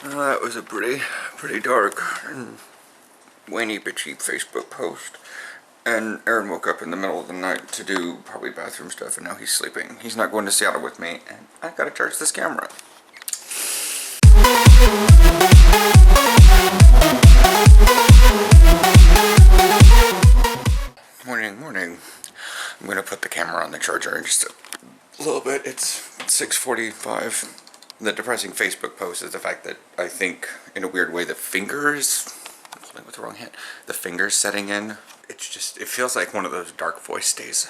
That was a pretty dark and whiny but cheap Facebook post. And Aaron woke up in the middle of the night to do probably bathroom stuff, and now he's sleeping. He's not going to Seattle with me, and I gotta charge this camera. Morning. I'm gonna put the camera on the charger in just a little bit. It's 6:45. The depressing Facebook post is the fact that I think, in a weird way, the fingers, holding with the wrong hand, the fingers setting in. It's just, it feels like one of those dark voice days,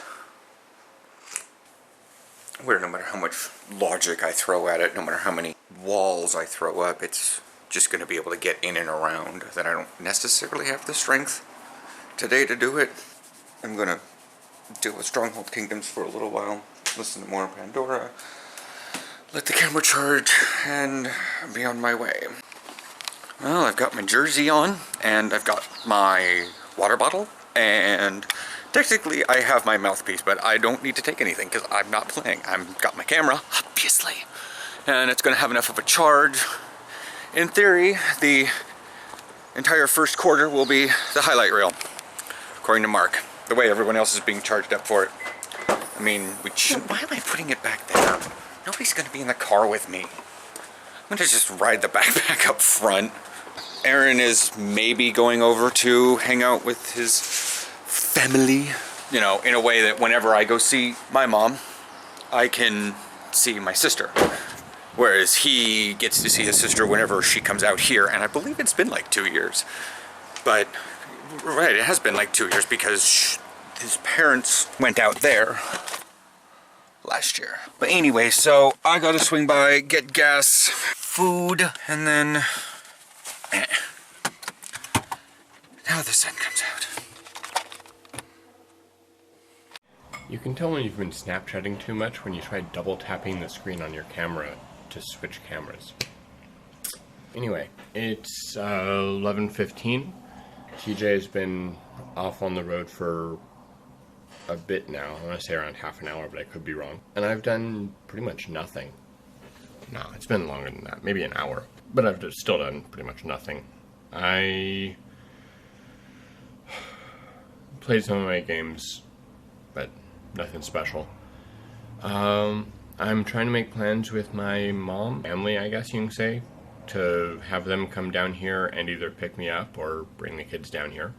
where no matter how much logic I throw at it, no matter how many walls I throw up, it's just going to be able to get in and around, that I don't necessarily have the strength today to do it. I'm going to deal with Stronghold Kingdoms for a little while, listen to more Pandora, let the camera charge, and be on my way. Well, I've got my jersey on, and I've got my water bottle, and technically I have my mouthpiece, but I don't need to take anything because I'm not playing. I've got my camera, obviously, and it's going to have enough of a charge. In theory, the entire first quarter will be the highlight reel, according to Mark, the way everyone else is being charged up for it. I mean, why am I putting it back there? Nobody's going to be in the car with me. I'm going to just ride the backpack up front. Aaron is maybe going over to hang out with his family, you know, in a way that whenever I go see my mom, I can see my sister. Whereas he gets to see his sister whenever she comes out here, and I believe it's been like 2 years. But, right, it has been like 2 years because his parents went out there last year. But anyway, so I gotta swing by, get gas, food, and then now the sun comes out. You can tell when you've been Snapchatting too much when you try double tapping the screen on your camera to switch cameras. Anyway, it's 11:15. TJ has been off on the road for a bit now. I want to say around half an hour, but I could be wrong. And I've done pretty much nothing. No, it's been longer than that, maybe an hour. But I've still done pretty much nothing. I played some of my games, but nothing special. I'm trying to make plans with my mom, family, I guess you can say, to have them come down here and either pick me up or bring the kids down here.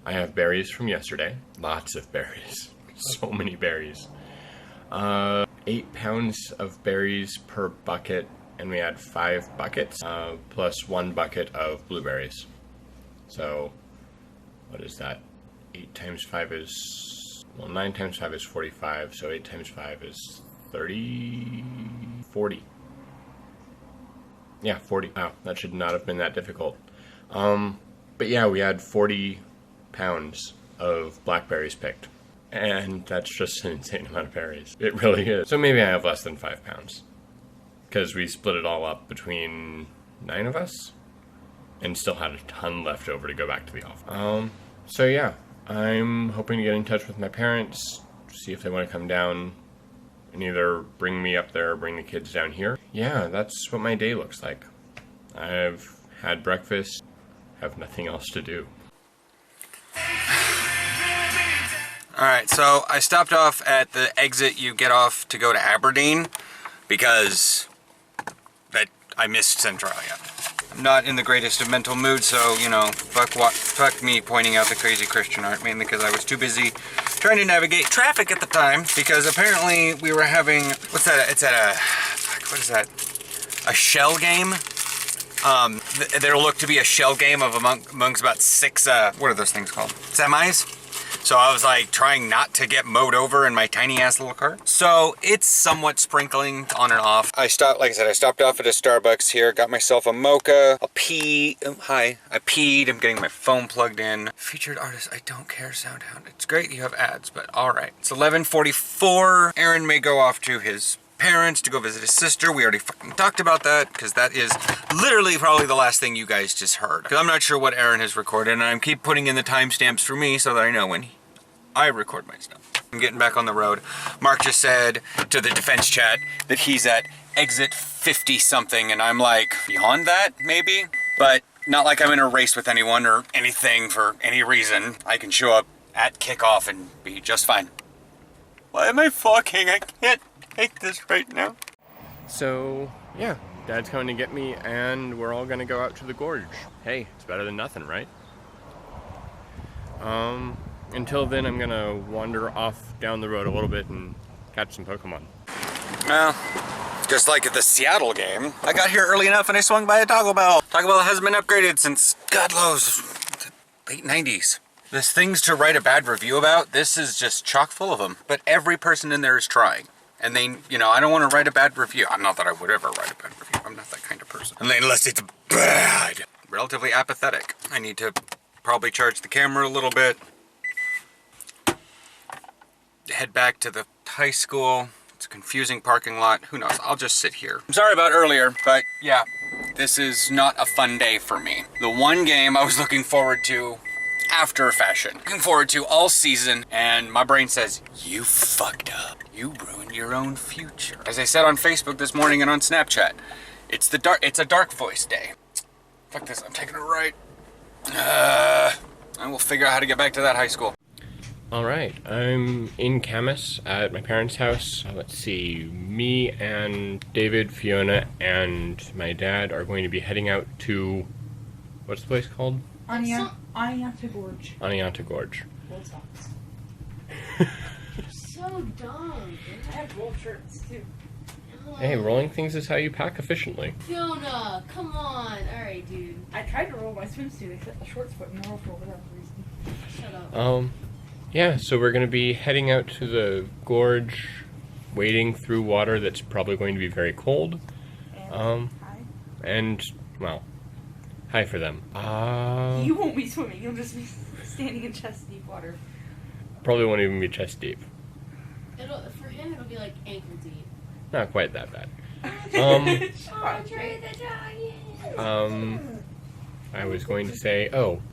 I have berries from yesterday. Lots of berries. So many berries. 8 pounds of berries per bucket, and we had 5 buckets, plus 1 bucket of blueberries. So, what is that? 8 times 5 is, well, 9 times 5 is 45, so 8 times 5 is 40. Yeah, 40. Wow, that should not have been that difficult. But yeah, we had 40 pounds of blackberries picked. And that's just an insane amount of berries. It really is. So maybe I have less than 5 pounds. Because we split it all up between 9 of us. And still had a ton left over to go back to the office. So yeah, I'm hoping to get in touch with my parents. See if they want to come down and either bring me up there or bring the kids down here. Yeah, that's what my day looks like. I've had breakfast, have nothing else to do. Alright, so I stopped off at the exit you get off to go to Aberdeen because I missed Centralia. I'm not in the greatest of mental mood, so, you know, fuck me pointing out the crazy Christian art, mainly because I was too busy trying to navigate traffic at the time, because apparently we were having, what's that, it's at a, what is that, a shell game? There looked to be a shell game of amongst about 6, what are those things called? Semis? So I was like trying not to get mowed over in my tiny ass little car. So it's somewhat sprinkling on and off. I stopped off at a Starbucks here, got myself a mocha, a pee. I peed, I'm getting my phone plugged in. Featured artist, I don't care, Soundhound. It's great you have ads, but all right. It's 11:44. Aaron may go off to his parents to go visit his sister. We already fucking talked about that, because that is literally probably the last thing you guys just heard. Because I'm not sure what Aaron has recorded, and I keep putting in the timestamps for me so that I know when I record my stuff. I'm getting back on the road. Mark just said to the defense chat that he's at exit 50 something, and I'm like, beyond that, maybe? But not like I'm in a race with anyone or anything for any reason. I can show up at kickoff and be just fine. Why am I fucking? I can't take this right now. So, yeah, Dad's coming to get me, and we're all gonna go out to the gorge. Hey, it's better than nothing, right? Until then, I'm gonna wander off down the road a little bit and catch some Pokemon. Well, just like at the Seattle game, I got here early enough and I swung by a Taco Bell. Taco Bell hasn't been upgraded since, God knows, the late 90s. There's things to write a bad review about. This is just chock full of them. But every person in there is trying. And they, you know, I don't want to write a bad review. Not that I would ever write a bad review. I'm not that kind of person. Unless it's bad. Relatively apathetic. I need to probably charge the camera a little bit. Head back to the high school. It's a confusing parking lot. Who knows? I'll just sit here. I'm sorry about earlier, but yeah, this is not a fun day for me. The one game I was looking forward to after fashion. Looking forward to all season, and my brain says, you fucked up. You ruined your own future. As I said on Facebook this morning and on Snapchat, it's a dark voice day. Fuck this, I'm taking it right. I will figure out how to get back to that high school. Alright, I'm in Camas at my parents' house. Let's see, me and David, Fiona, and my dad are going to be heading out to, what's the place called? Anianta Gorge. Anianta Gorge. Old socks. You're so dumb. I have roll shirts too. Hey, rolling things is how you pack efficiently. Fiona, come on. Alright, dude. I tried to roll my swimsuit, except the shorts wouldn't roll for whatever reason. Shut up. Yeah, so we're going to be heading out to the gorge, wading through water that's probably going to be very cold. Hi. And, well, hi for them. You won't be swimming, you'll just be standing in chest deep water. Probably won't even be chest deep. For him, it'll be like ankle deep. Not quite that bad. Andre the Giant! I was going to say,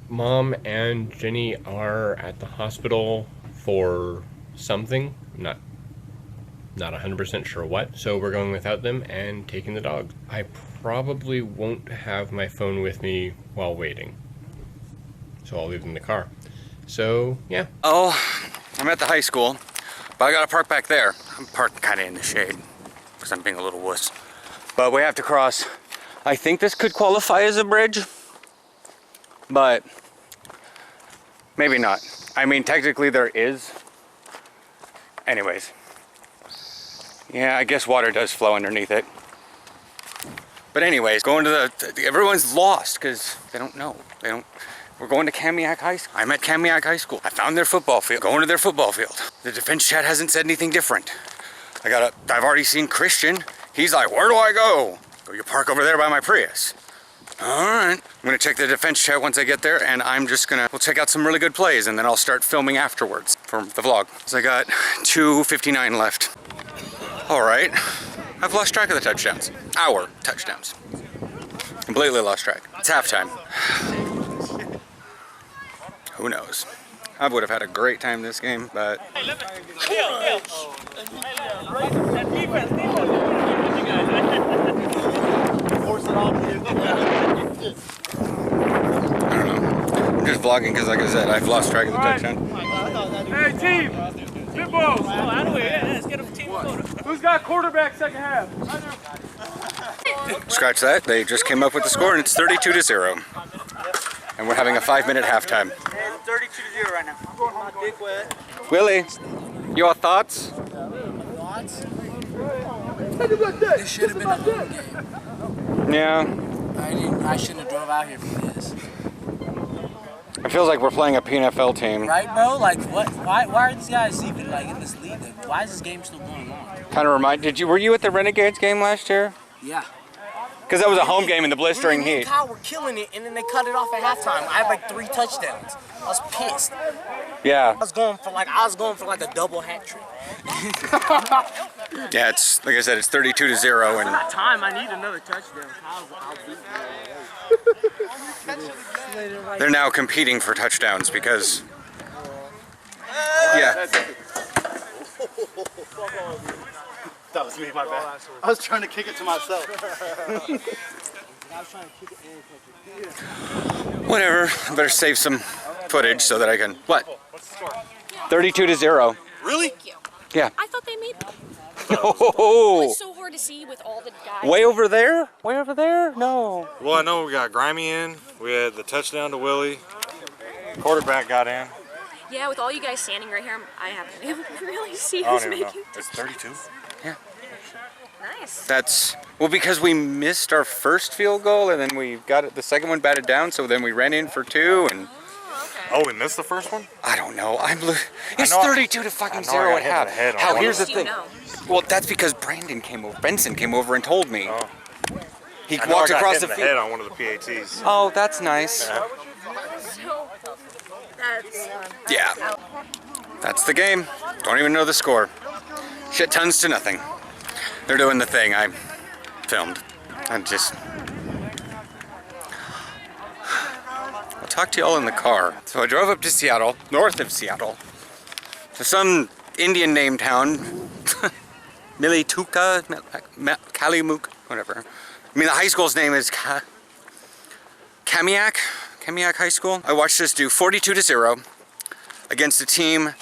Mom and Jenny are at the hospital for something. Not 100% sure what. So we're going without them and taking the dog. I probably won't have my phone with me while waiting. So I'll leave it in the car. So, yeah. Oh, I'm at the high school, but I gotta park back there. I'm parked kind of in the shade because I'm being a little wuss. But we have to cross. I think this could qualify as a bridge, but maybe not. I mean, technically there is. Anyways. Yeah, I guess water does flow underneath it. But anyways, going to everyone's lost because they don't know. We're going to Kamiak High School. I'm at Kamiak High School. I found their football field. Going to their football field. The defense chat hasn't said anything different. I've already seen Christian. He's like, where do I go? Go, you park over there by my Prius. All right. I'm gonna check the defense chat once I get there, and we'll check out some really good plays, and then I'll start filming afterwards for the vlog. So I got 2:59 left. All right. I've lost track of the touchdowns. Our touchdowns. Completely lost track. It's halftime. Who knows? I would have had a great time this game, but... I don't know. I'm just vlogging because, like I said, I've lost track of the touchdown. Hey, team! Spitballs! Let's get a team photo. Who's got quarterback second half? Scratch that. They just came up with the score, and it's 32-0. And we're having a 5-minute halftime. 32-0 right now. I'm going my dick wet. Willie, your thoughts? This should have been a home game. Yeah. I shouldn't have drove out here for this. It feels like we're playing a PNFL team. Right, bro? Like, what? Why are these guys even like in this league? Why is this game still going on? Kind of were you at the Renegades game last year? Yeah. Because that was a home game in the blistering Me and heat. Kyle were killing it, and then they cut it off at halftime. I had like 3 touchdowns. I was pissed. Yeah. I was going for like a double hat trick. Yeah, it's like I said, it's 32-0, and Not time. I need another touchdown. I'll beat you. they're now competing for touchdowns because, yeah. That was me, my bad. I was trying to kick it to myself. Whatever. I better save some footage so that I can. What? 32-0. Really? Thank you. Yeah. I thought they made them. Oh. It's so hard to see with all the guys. Way over there? Way over there? No. Well, I know we got Grimy in. We had the touchdown to Willie. Quarterback got in. Yeah, with all you guys standing right here, I haven't been able to really see I who's don't even know. making. It's 32. Yeah. Nice. That's well because we missed our first field goal and then we got it, the second one batted down. So then we ran in for 2 and. Oh, we missed the first one? I don't know. It's know I- 32 to fucking I know 0 I at got half. hit in the head on How? one Here's the of Do you thing. know? Well, that's because Benson came over and told me. Oh. He I know walked I got across hit the in the field. head on one of the PATs. Oh, that's nice. Yeah. So, that's... Yeah. That's the game. Don't even know the score. Shit tons to nothing. They're doing the thing. I filmed. I'll talk to y'all in the car. So I drove up to Seattle, north of Seattle, to some Indian name town. Milituka, Kalimuk, whatever. I mean, the high school's name is Kamiak High School. I watched us do 42-0 against a team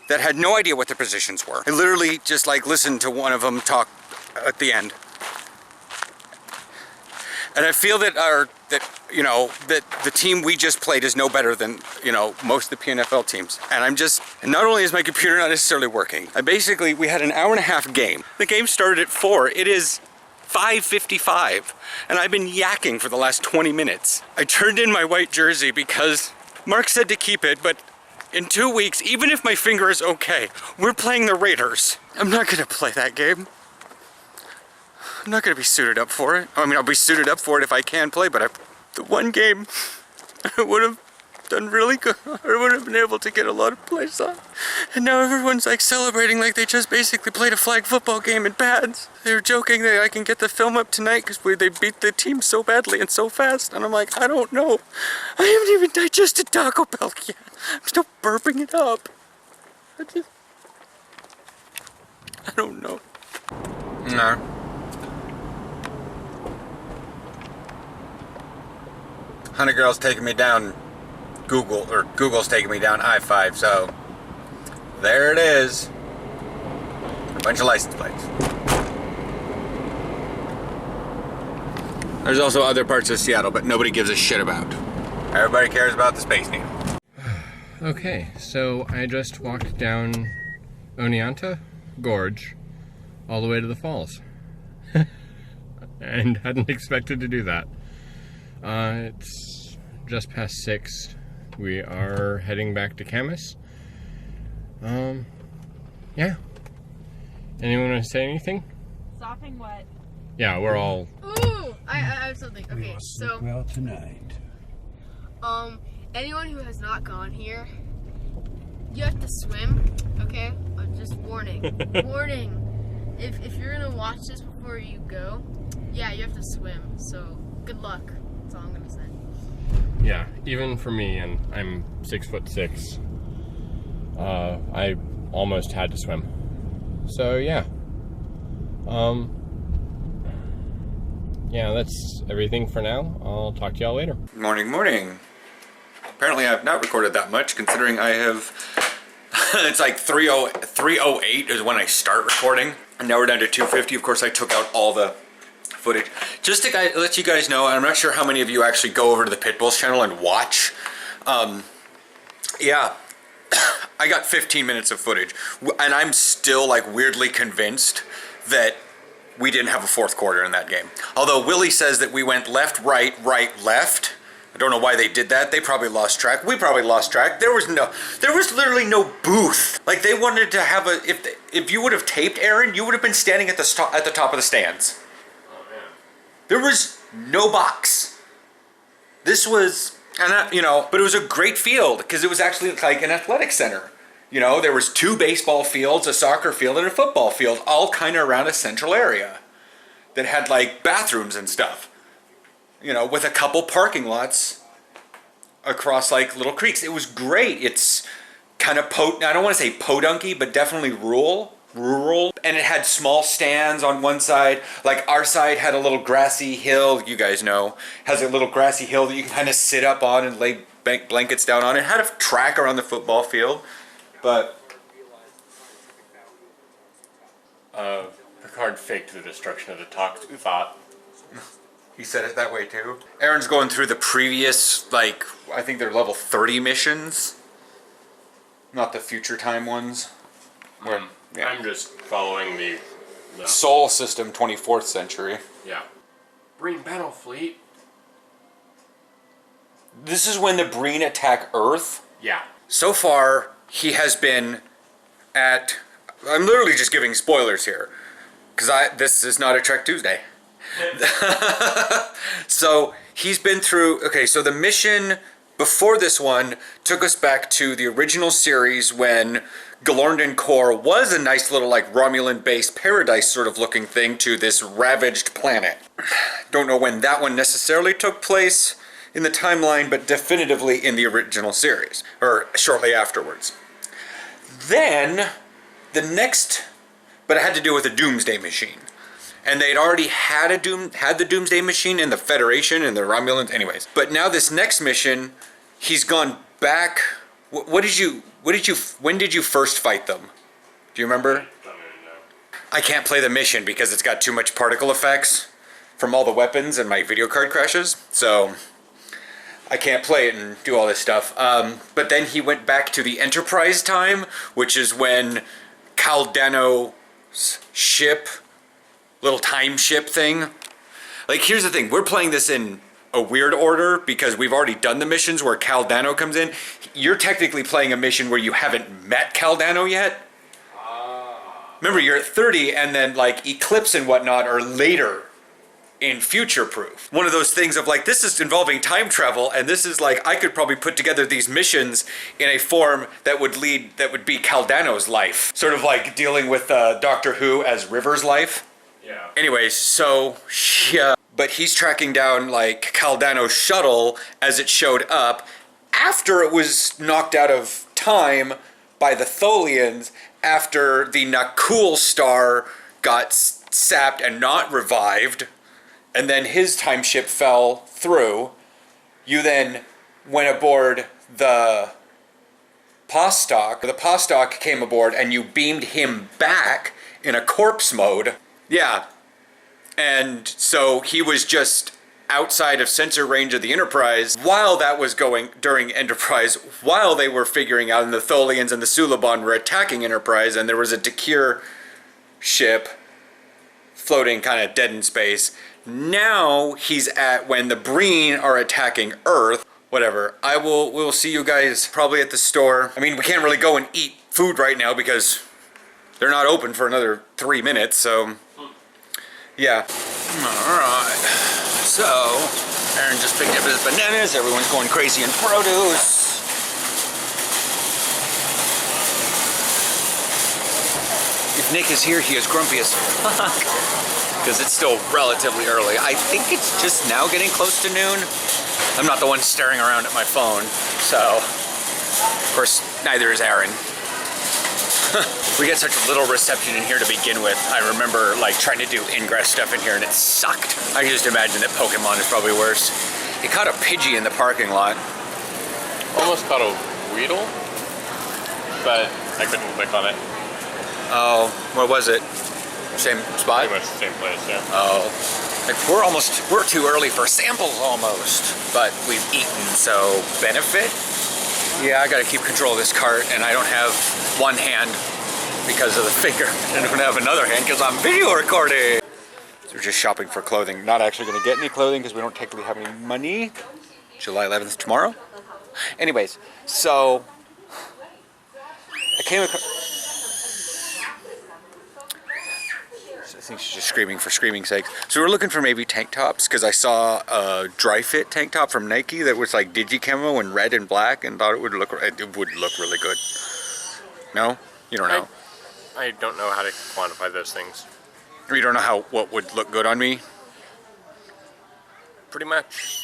that had no idea what their positions were. I literally just like listened to one of them talk at the end. And I feel that that the team we just played is no better than, most of the PNFL teams. And not only is my computer not necessarily working, we had an hour and a half game. The game started at 4. It is 5:55, and I've been yakking for the last 20 minutes. I turned in my white jersey because Mark said to keep it, but in 2 weeks, even if my finger is okay, we're playing the Raiders. I'm not gonna play that game. I'm not gonna be suited up for it. I mean, I'll be suited up for it if I can play, but the one game I would have done really good. I would have been able to get a lot of plays on. And now everyone's like celebrating like they just basically played a flag football game in pads. They were joking that I can get the film up tonight because they beat the team so badly and so fast. And I'm like, I don't know. I haven't even digested Taco Bell yet. I'm still burping it up. I don't know. No. Honey Girl's taking me down Google's taking me down I-5, so there it is. A bunch of license plates. There's also other parts of Seattle, but nobody gives a shit about. Everybody cares about the Space Needle. Okay, so I just walked down Oneonta Gorge all the way to the falls. And hadn't expected to do that. It's just past 6. We are heading back to Camas. Yeah. Anyone want to say anything? Sopping wet. Yeah, we're all... Ooh! I have something. Okay, so... well tonight. Anyone who has not gone here, you have to swim, okay? Just warning. Warning. If you're gonna watch this before you go, yeah, you have to swim. So, good luck. That's all I'm gonna say. Yeah, even for me, and I'm 6'6", I almost had to swim. So yeah. Yeah, that's everything for now. I'll talk to y'all later. Morning. Apparently I've not recorded that much, considering I have... it's like 3:08 is when I start recording, and now we're down to 2:50. Of course, I took out all the footage. Just to let you guys know, I'm not sure how many of you actually go over to the Pitbulls channel and watch. Yeah, I got 15 minutes of footage, and I'm still like weirdly convinced that we didn't have a fourth quarter in that game. Although Willie says that we went left, right, left. I don't know why they did that. They probably lost track. We probably lost track. There was literally no booth. Like they wanted to have a. If you would have taped Aaron, you would have been standing at the top of the stands. There was no box. This was, but it was a great field because it was actually like an athletic center. There was 2 baseball fields, a soccer field, and a football field, all kind of around a central area that had like bathrooms and stuff. With a couple parking lots across like little creeks. It was great. It's kind of I don't want to say podunky, but definitely rural. rural, and it had small stands on one side. Like our side had a little grassy hill, you guys know, has a little grassy hill that you can kind of sit up on and lay blankets down on. It had a track around the football field, but Picard faked the destruction of the talks, we thought. he said it that way too. Aaron's going through the previous, like, I think they're level 30 missions, not the future time ones. Where, yeah. I'm just following the Sol system, 24th century. Yeah. Breen Battle Fleet. This is when the Breen attack Earth. Yeah. So far, he has been at... I'm literally just giving spoilers here, because this is not a Trek Tuesday. So he's been through... Okay, so the mission before this one took us back to the original series when Galorndon Core was a nice little like Romulan-based paradise sort of looking thing to this ravaged planet. Don't know when that one necessarily took place in the timeline, but definitively in the original series, or shortly afterwards. Then, the next, but it had to do with a Doomsday machine. And they'd already had the Doomsday machine in the Federation and the Romulans, anyways. But now this next mission, he's gone back. When did you first fight them? Do you remember? I can't play the mission because it's got too much particle effects from all the weapons and my video card crashes. So I can't play it and do all this stuff. But then he went back to the Enterprise time, which is when Caldano's ship, little time ship thing. Like, here's the thing. We're playing this in a weird order because we've already done the missions where Caldano comes in. You're technically playing a mission where you haven't met Caldano yet. Remember, you're at 30, and then like Eclipse and whatnot are later in Future Proof. One of those things of like, this is involving time travel, and this is like, I could probably put together these missions in a form that would be Caldano's life. Sort of like dealing with Doctor Who as River's life. Yeah. Anyways, so yeah, but he's tracking down like Caldano's shuttle as it showed up after it was knocked out of time by the Tholians after the Nakul star got sapped and not revived, and then his time ship fell through. You then went aboard the Postok. The Postok came aboard and you beamed him back in a corpse mode. Yeah, and so he was just outside of sensor range of the Enterprise while that was going during Enterprise, while they were figuring out, and the Tholians and the Suliban were attacking Enterprise, and there was a Takir ship floating kind of dead in space. Now he's at when the Breen are attacking Earth. Whatever. We'll see you guys probably at the store. I mean, we can't really go and eat food right now because they're not open for another 3 minutes, so yeah. Alright. So, Aaron just picked up his bananas. Everyone's going crazy in produce. If Nick is here, he is grumpy as fuck. Because it's still relatively early. I think it's just now getting close to noon. I'm not the one staring around at my phone, so of course neither is Aaron. We get such little reception in here to begin with. I remember like trying to do ingress stuff in here and it sucked. I can just imagine that Pokemon is probably worse. He caught a Pidgey in the parking lot. Almost caught a Weedle, but I couldn't click on it. Oh, where was it? Same spot? Pretty much the same place, yeah. Oh. Like we're too early for samples almost. But we've eaten, so benefit? Yeah, I gotta keep control of this cart, and I don't have one hand because of the finger. I don't have another hand because I'm video recording. So we're just shopping for clothing. Not actually gonna get any clothing because we don't technically have any money. July 11th tomorrow. Anyways, so I came across. I think she's just screaming for screaming's sake. So we're looking for maybe tank tops because I saw a dry fit tank top from Nike that was like digi-camo in red and black and thought it would look really good. No? You don't know? I don't know how to quantify those things. Or you don't know what would look good on me? Pretty much.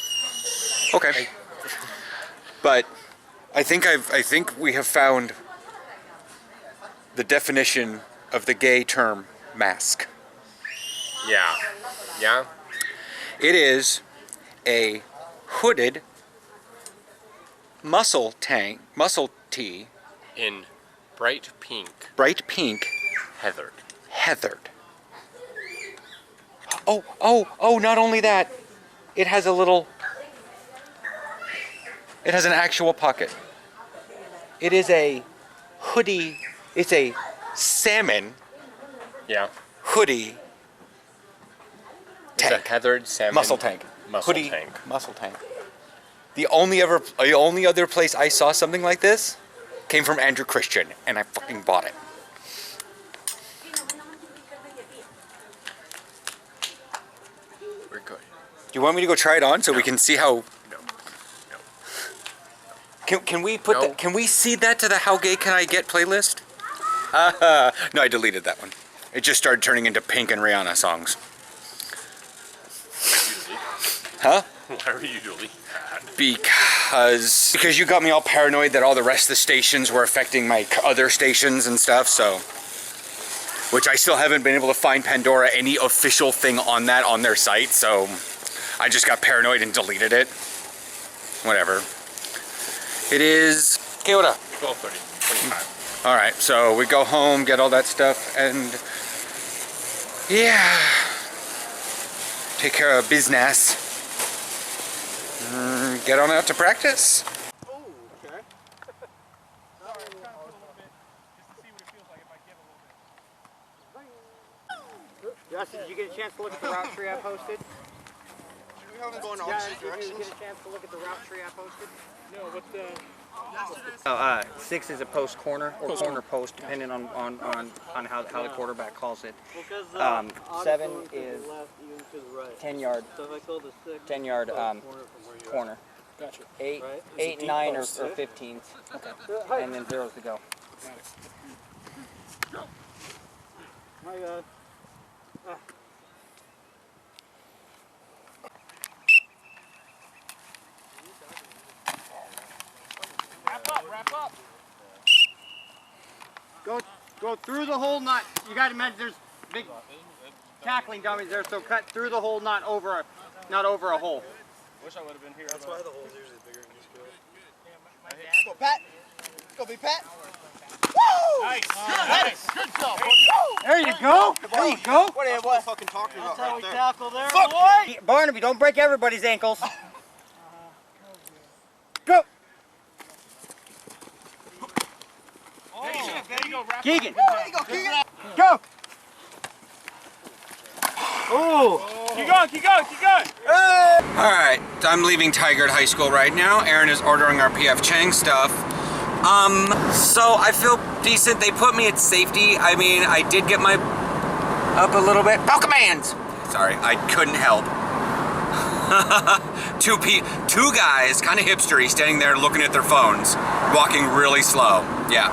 Okay. But I think we have found the definition of the gay term mask. Yeah. Yeah? It is a hooded muscle tee, In bright pink. bright pink, Heathered. heathered. Oh, not only that, it has an actual pocket. It is a hoodie, it's a salmon Yeah. hoodie It's a tank. heathered salmon. Muscle tank. Muscle Hoodie tank. muscle tank. The only other place I saw something like this came from Andrew Christian, and I fucking bought it. We're good. Do you want me to go try it on so we can see how? No. Can we put No. that? Can we seed that to the How Gay Can I Get playlist? No, I deleted that one. It just started turning into Pink and Rihanna songs. Huh? Why were you doing that? Because you got me all paranoid that all the rest of the stations were affecting my other stations and stuff, so. Which I still haven't been able to find Pandora any official thing on that on their site, so I just got paranoid and deleted it. Whatever. It is. ¿Qué hora? 12:30. 25. Alright, so we go home, get all that stuff, and. Yeah. Take care of business. Get on out to practice. Oh, okay. Justin, did you get a chance to look at the route tree I posted? We haven't gone Yeah, did you get a chance to look at the route tree I posted? No, what the? 6 is a post corner or corner post, depending on how the quarterback calls it. 7 is 10-yard corner. Gotcha. 8, 9 or 15s, and then 0's to go. My God. Wrap up. Go through the whole nut. You got to imagine there's big tackling dummies there, so cut through the whole nut not over a hole. Wish I would have been here. That's why the hole's usually bigger in this field. Go, Pat. Go, be Pat. Nice. Nice. Good job, buddy. There you go. There you go. What are you fucking talking about right there? Tackle there, boy. Barnaby, don't break everybody's ankles. Go. Keegan. Go. Oh. Keep going. Alright, I'm leaving Tigard High School right now. Aaron is ordering our PF Chang stuff. So I feel decent. They put me at safety. I mean, I did get my up a little bit. Oh, commands! Sorry, I couldn't help. Two guys, kind of hipstery, standing there looking at their phones, walking really slow. Yeah.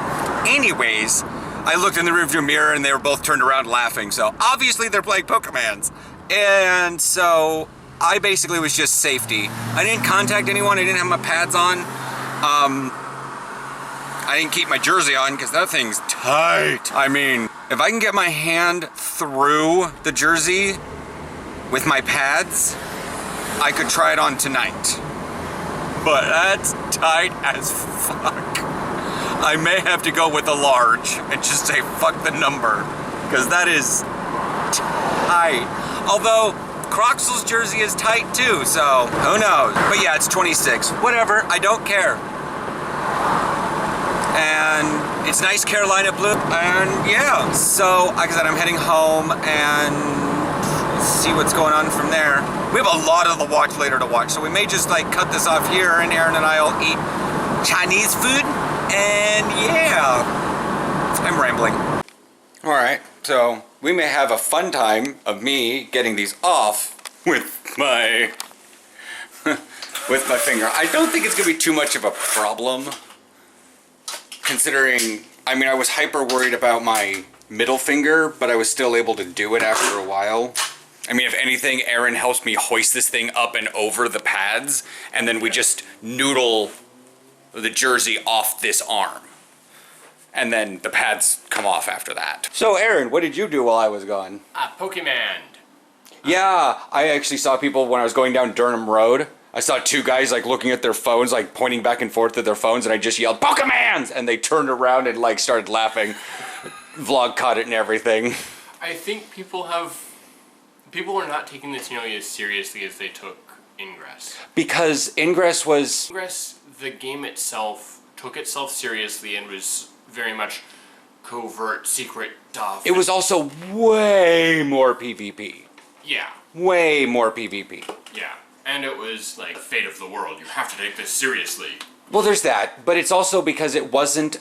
Anyways, I looked in the rearview mirror and they were both turned around laughing. So obviously they're playing Pokemans. And so I basically was just safety. I didn't contact anyone. I didn't have my pads on. I didn't keep my jersey on because that thing's tight. I mean, if I can get my hand through the jersey with my pads, I could try it on tonight. But that's tight as fuck. I may have to go with a large and just say fuck the number, because that is tight. Although Croxel's jersey is tight too, so who knows. But yeah, it's 26. Whatever, I don't care. And it's nice Carolina blue. And yeah, so like I said, I'm heading home and see what's going on from there. We have a lot of the watch later to watch, so we may just like cut this off here and Aaron and I will eat Chinese food. And yeah, I'm rambling. All right, so we may have a fun time of me getting these off with my with my finger. I don't think it's gonna be too much of a problem, considering, I mean, I was hyper worried about my middle finger, but I was still able to do it after a while. I mean, if anything, Aaron helps me hoist this thing up and over the pads, and then we just noodle the jersey off this arm. and then the pads come off after that. So Aaron, what did you do while I was gone? Pokemon. Yeah, I actually saw people when I was going down Durham Road. I saw two guys like looking at their phones, like pointing back and forth at their phones, and I just yelled, "Pokemans!" And they turned around and like started laughing. Vlog caught it and everything. I think people are not taking this nearly as seriously as they took Ingress. Because Ingress was... Ingress, the game itself, took itself seriously and was very much covert, secret stuff. It was also way more PvP. Yeah. Way more PvP. Yeah. And it was like fate of the world. You have to take this seriously. Well, there's that, but it's also because it wasn't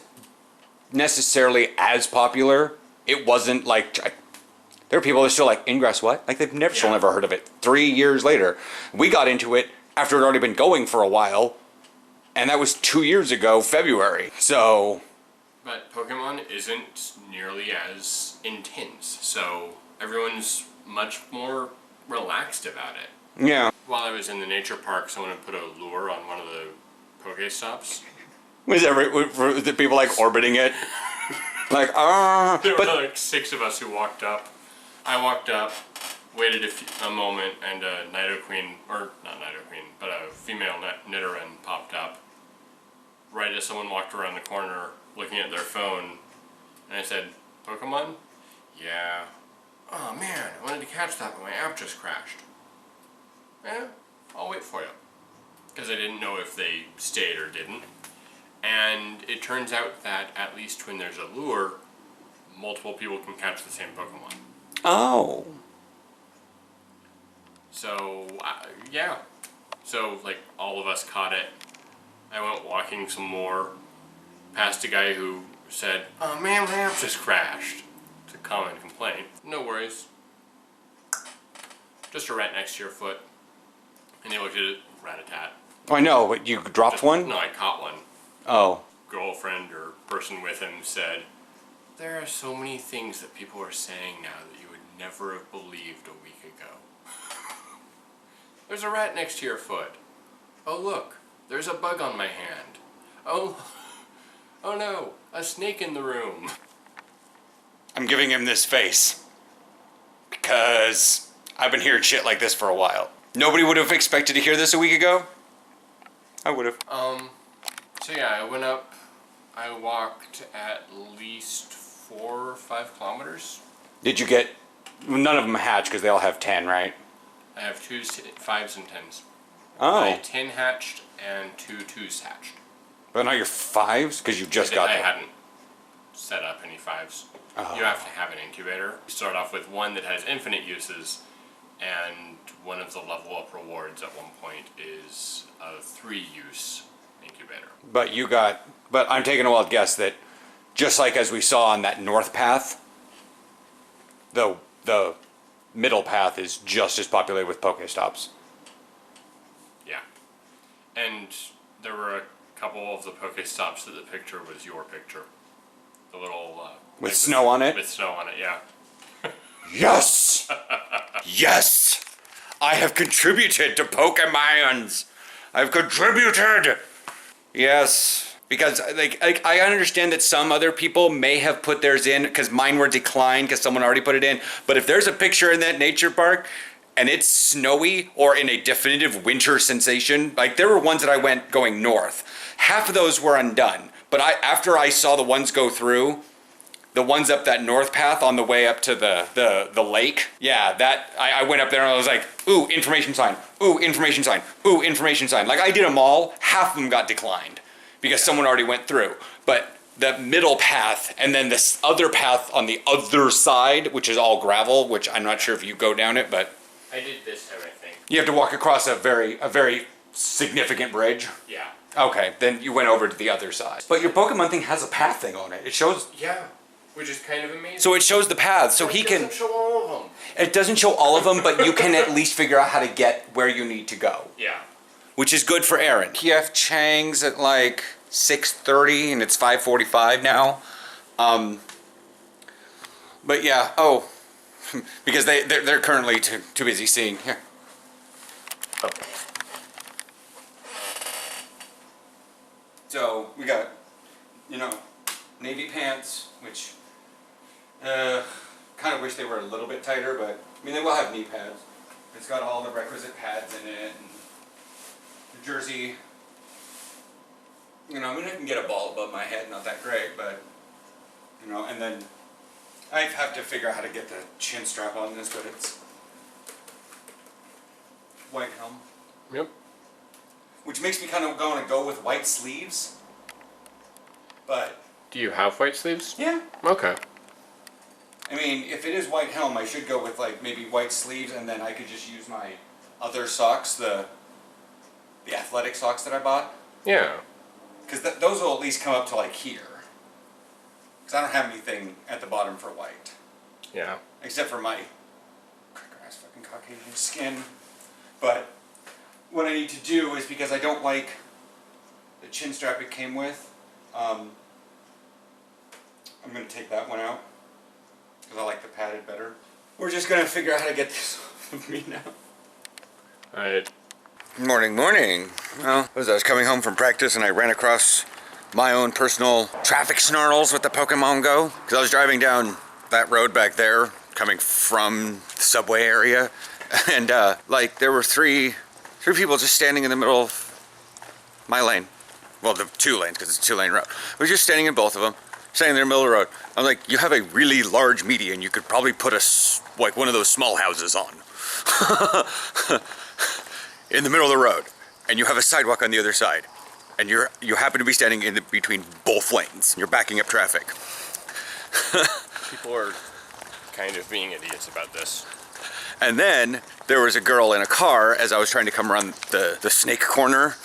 necessarily as popular. It wasn't like... There are people that are still like, Ingress what? Like they've never, still never heard of it. 3 years later. We got into it after it had already been going for a while. And that was 2 years ago, February. So... But Pokemon isn't nearly as intense. So everyone's much more relaxed about it. Yeah. While I was in the nature park, someone had put a lure on one of the Pokestops. Was the people like orbiting it? Like, There were like 6 of us who walked up. I walked up, waited a moment, and a Nidoqueen, or not Nidoqueen, but a female Nidoran popped up. Right as someone walked around the corner looking at their phone, and I said, "Pokemon?" "Yeah." "Oh man, I wanted to catch that, but my app just crashed." "Eh, I'll wait for you." Because I didn't know if they stayed or didn't. And it turns out that at least when there's a lure, multiple people can catch the same Pokemon. Oh. So, yeah. So, like, all of us caught it. I went walking some more, past a guy who said, "Oh man, my app just crashed." It's a common complaint. No worries. Just a rat next to your foot. And he looked at it, rat-a-tat. Oh, I know, but you dropped one? No, I caught one. Oh. Girlfriend or person with him said, "There are so many things that people are saying now that you would never have believed a week ago." "There's a rat next to your foot." "Oh look, there's a bug on my hand." Oh no, a snake in the room." I'm giving him this face because I've been hearing shit like this for a while. Nobody would have expected to hear this a week ago. I would have. So yeah, I went up, I walked at least 4 or 5 kilometers. Did you get... None of them hatch because they all have 10, right? I have 2s, 5s, and 10s. Oh. I had 10 hatched and 2 2s hatched. But not your 5s? Because you just got them. I hadn't set up any 5s. Oh. You have to have an incubator. You start off with one that has infinite uses, and one of the level up rewards at one point is a 3-use incubator. But you got... But I'm taking a wild guess that just like as we saw on that north path, the middle path is just as populated with Pokestops. Yeah. And there were a couple of the Pokestops that the picture was your picture. The little... with snow on it? With snow on it, yeah. Yes! Yes! I have contributed to Pokemons! I've contributed! Yes. Because like I understand that some other people may have put theirs in because mine were declined because someone already put it in. But if there's a picture in that nature park and it's snowy or in a definitive winter sensation, like there were ones that I went going north. Half of those were undone. But after I saw the ones go through, the ones up that north path on the way up to the lake, yeah, that I went up there and I was like, ooh, information sign, ooh, information sign, ooh, information sign. Like I did them all, half of them got declined because someone already went through. But the middle path and then this other path on the other side, which is all gravel, which I'm not sure if you go down it, but I did this time, I think. You have to walk across a very significant bridge. Yeah. Okay, then you went over to the other side. But your Pokemon thing has a path thing on it. It shows. Yeah. Which is kind of amazing. So it shows the path, so he can... It doesn't show all of them. It doesn't show all of them, but you can at least figure out how to get where you need to go. Yeah. Which is good for Aaron. PF Chang's at like 6:30 and it's 5:45 now. But yeah, because they're currently too busy seeing. Here. Oh. So we got, navy pants. pants, which kind of wish they were a little bit tighter, but I mean they will have knee pads. It's got all the requisite pads in it, and the jersey. You know, I mean I can get a ball above my head, not that great, but you know, and then I have to figure out how to get the chin strap on this, but it's white helm. Yep. Which makes me kind of want to go with white sleeves. But Do you have white sleeves? yeah. Okay. I mean, if it is white helm, I should go with like maybe white sleeves, and then I could just use my other socks, the athletic socks that I bought. Yeah. Because those will at least come up to like here. Because I don't have anything at the bottom for white. Yeah. Except for my cracker-ass fucking Caucasian skin. But what I need to do is, because I don't like the chin strap it came with, I'm going to take that one out. Because I like the padded better. We're just going to figure out how to get this off of me now. Alright. Morning, morning. Well, I was coming home from practice and I ran across my own personal traffic snarls with the Pokemon Go. Because I was driving down that road back there, coming from the subway area. And like there were three people just standing in the middle of my lane. Well, the 2 lanes, because it's a 2-lane road. We were just standing in both of them, standing there in the middle of the road. I'm like, you have a really large median. You could probably put like one of those small houses on. In the middle of the road. And you have a sidewalk on the other side. And you happen to be standing in between both lanes. You're backing up traffic. People are kind of being idiots about this. And then there was a girl in a car as I was trying to come around the snake corner.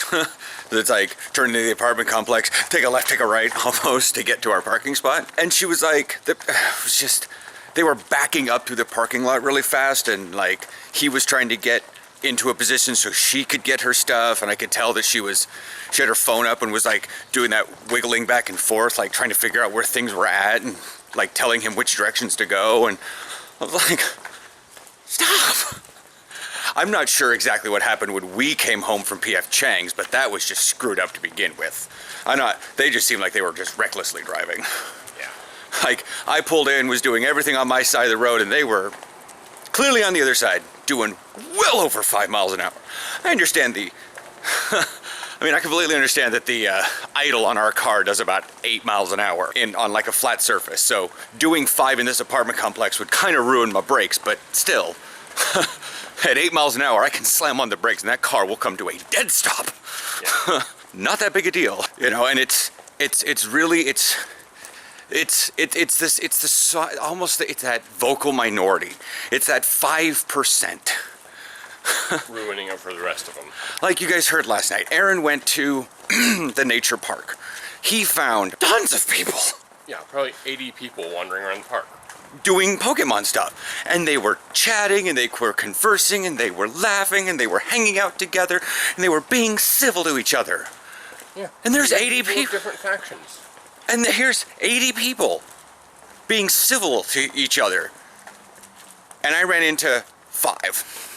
That's like turn into the apartment complex, take a left, take a right almost to get to our parking spot. And she was like, it was just, they were backing up through the parking lot really fast, and like he was trying to get into a position so she could get her stuff, and I could tell that she had her phone up and was like doing that wiggling back and forth, like trying to figure out where things were at and like telling him which directions to go. And I was like, stop. I'm not sure exactly what happened when we came home from PF Chang's, but that was just screwed up to begin with. They just seemed like they were just recklessly driving. Yeah. Like, I pulled in, was doing everything on my side of the road, and they were clearly on the other side, doing well over 5 miles an hour. I understand I completely understand that the idle on our car does about 8 miles an hour on like a flat surface. So doing 5 in this apartment complex would kind of ruin my brakes, but still, at 8 miles an hour, I can slam on the brakes and that car will come to a dead stop. Yeah. Not that big a deal, you know. And it's that vocal minority. It's that 5%. Ruining it for the rest of them. Like you guys heard last night, Aaron went to the nature park. He found tons of people. Yeah, probably 80 people wandering around the park. Doing Pokemon stuff. And they were chatting, and they were conversing, and they were laughing, and they were hanging out together, and they were being civil to each other. Yeah. And there's 80 people. Different factions. And here's 80 people being civil to each other. And I ran into 5.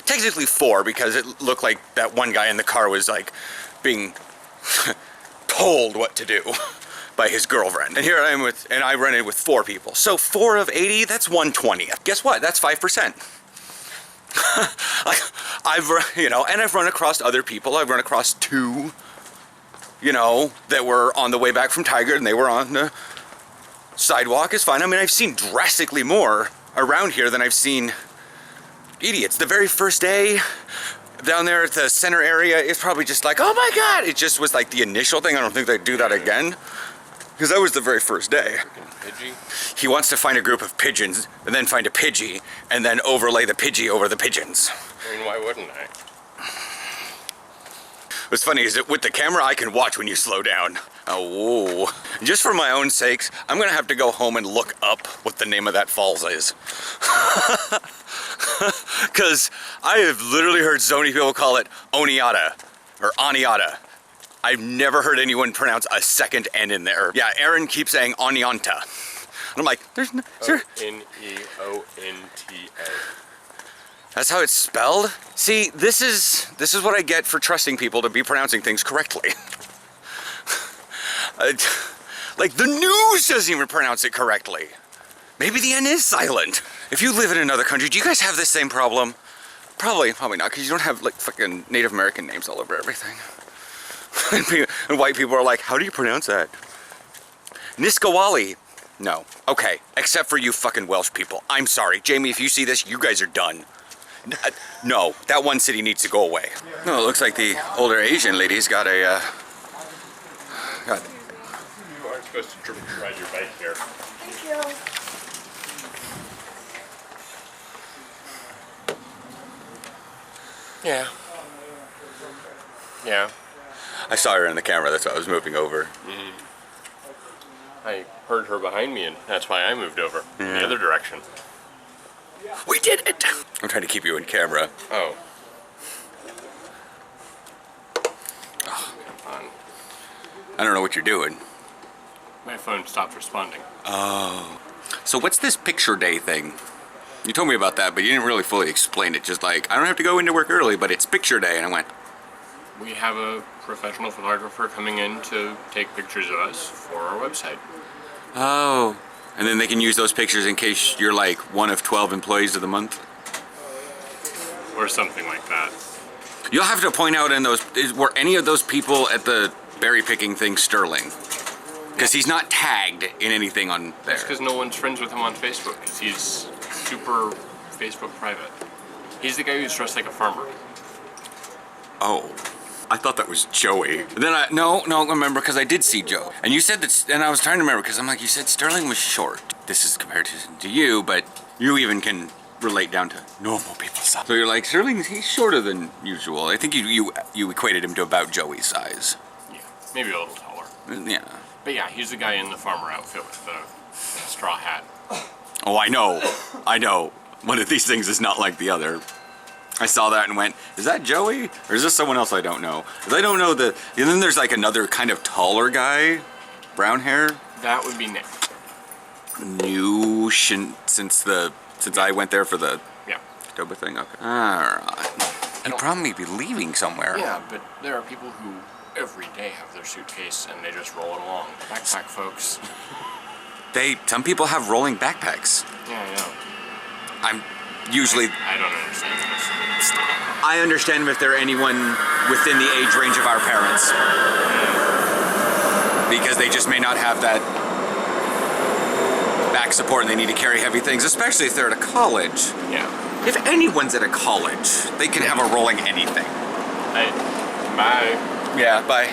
Technically 4, because it looked like that one guy in the car was like being told what to do by his girlfriend. And here I am and I run in with 4 people. So 4 of 80, that's 1/20th. Guess what? That's 5%. And I've run across other people. I've run across 2, that were on the way back from Tiger, and they were on the sidewalk. It's fine. I mean, I've seen drastically more around here than I've seen idiots. The very first day down there at the center area, it's probably just like, oh my God. It just was like the initial thing. I don't think they'd do that again, because that was the very first day. Pidgey. He wants to find a group of pigeons and then find a Pidgey and then overlay the Pidgey over the pigeons. I mean, why wouldn't I? What's funny is that with the camera, I can watch when you slow down. Oh, whoa. Just for my own sakes, I'm gonna have to go home and look up what the name of that falls is. Because I have literally heard so many people call it Oniata or Aniata. I've never heard anyone pronounce a second N in there. Yeah, Aaron keeps saying Onianta. And I'm like, there's no... Neonta. That's how it's spelled? See, this is what I get for trusting people to be pronouncing things correctly. Like, the news doesn't even pronounce it correctly. Maybe the N is silent. If you live in another country, do you guys have this same problem? Probably not, because you don't have, like, fucking Native American names all over everything. And white people are like, how do you pronounce that? Nisqually. No. Okay. Except for you fucking Welsh people. I'm sorry. Jamie, if you see this, you guys are done. No. That one city needs to go away. No, it looks like the older Asian lady's got a, You aren't supposed to ride your bike here. Thank you. Yeah. Yeah. I saw her in the camera, that's why I was moving over. I heard her behind me, and that's why I moved over in the other direction. We did it! I'm trying to keep you in camera. Oh. Oh, come on. I don't know what you're doing. My phone stopped responding. Oh. So what's this picture day thing? You told me about that, but you didn't really fully explain it. Just like, I don't have to go into work early, but it's picture day. And I went, We have a professional photographer coming in to take pictures of us for our website. oh. And then they can use those pictures in case you're like one of 12 employees of the month? Or something like that. You'll have to point out in those, were any of those people at the berry picking thing Sterling? Because he's not tagged in anything on there. It's because no one's friends with him on Facebook, because he's super Facebook private. He's the guy who's dressed like a farmer. Oh. I thought that was Joey. Then no, remember, because I did see Joe. And you said that, and I was trying to remember, because I'm like, you said Sterling was short. This is compared to you, but you even can relate down to normal people's size. So you're like, Sterling, he's shorter than usual. I think you equated him to about Joey's size. Yeah, maybe a little taller. Yeah. But yeah, he's the guy in the farmer outfit with the straw hat. Oh, I know. One of these things is not like the other. I saw that and went, is that Joey? Or is this someone else I don't know? Because I don't know and then there's like another kind of taller guy, brown hair. That would be Nick. New since I went there for the October thing. Okay. Alright. He'd probably be leaving somewhere. Yeah, but there are people who every day have their suitcase and they just roll it along. Backpack folks. Some people have rolling backpacks. Yeah, I know. I don't understand this. I understand if they're anyone within the age range of our parents. Because they just may not have that back support and they need to carry heavy things, especially if they're at a college. Yeah. If anyone's at a college, they can have a rolling anything. Bye. Yeah, bye.